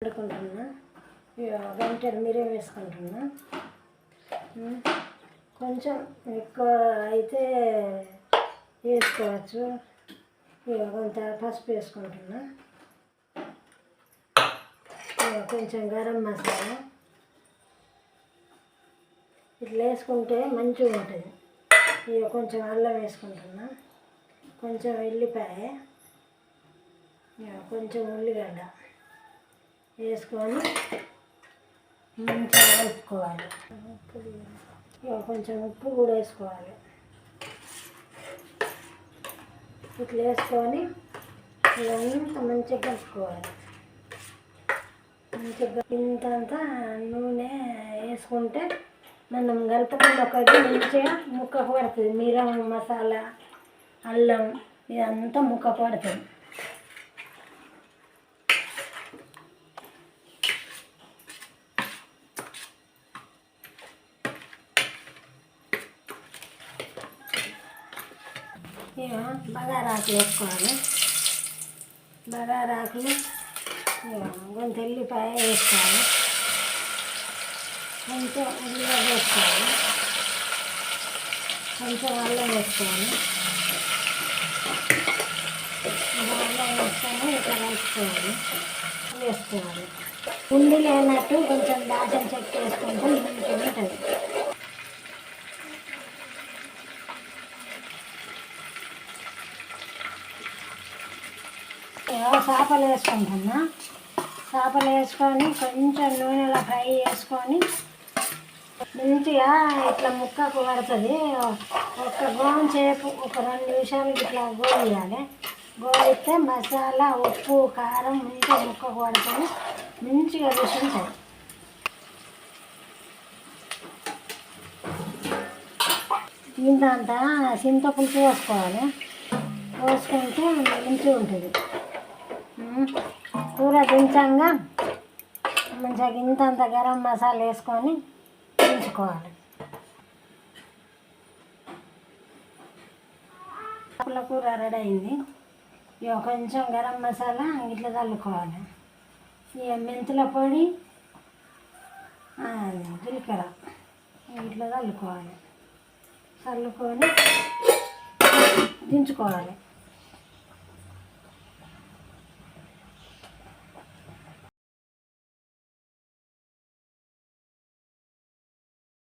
వండుకుంటున్నా. గంటెడు మిరియం వేసుకుంటున్నా. కొంచెం ఎక్కువ అయితే వేసుకోవచ్చు. కొంత పసుపు వేసుకుంటున్నా. కొంచెం గరం మసాలా ఇట్లా వేసుకుంటే మంచిగా ఉంటుంది. కొంచెం అల్లం వేసుకుంటున్నా. కొంచెం ఎల్లిపాయ, కొంచెం ఉల్లిగడ్డ వేసుకొని మంచిగా కలుపుకోవాలి. కొంచెం ఉప్పు కూడా వేసుకోవాలి. ఇట్లా వేసుకొని ఇదంతా మంచిగా కలుపుకోవాలి. మంచిగా ఇంతంతా నూనె వేసుకుంటే మనం కలుపుకున్న ఒకటి మంచిగా ముక్కకు పడుతుంది. మిరం మసాలా, అల్లం ఇదంతా ముక్కకు పడుతుంది. బగారాకులు వేసుకోవాలి. బగారాకులు కొంత ఎల్లిపాయ వేసుకోవాలి. కొంచెం ఉల్లిగడ్డ వేసుకోవాలి. కొంచెం అల్లం వేసుకోవాలి. అల్లం వేసుకొని ఇట్లా కలుపుకోవాలి. వేసుకోవాలి. ఉండి లేనట్టు కొంచెం దాచిన చెక్క వేసుకుంటే మంచిగా ఉంటుంది. చేపలు వేసుకుంటున్నా. చేపలు వేసుకొని కొంచెం నూనెలో ఫ్రై చేసుకొని మంచిగా ఇట్లా ముక్కకు పడుతుంది. ఒక గోం చేపు ఒక 2 నిమిషాలు ఇట్లా గోలియాలి. గోలిస్తే మసాలా, ఉప్పు, కారం మంచిగా ముక్కకు పడుతుంది. మంచిగా రుచి ఉంటుంది. ఇంతంతా చింతపులుసు పోసుకోవాలి. పోసుకుంటే మంచిగా ఉంటుంది. కూర దించంగా మంచిగా ఇంతంత గరం మసాలా వేసుకొని దించుకోవాలి. చేపల కూర రెడీ అయింది. కొంచెం గరం మసాలా ఇట్లా చల్లుకోవాలి. మెంతుల పొడి, జీలకర్ర ఇట్లా చల్లుకోవాలి. చల్లుకొని దించుకోవాలి.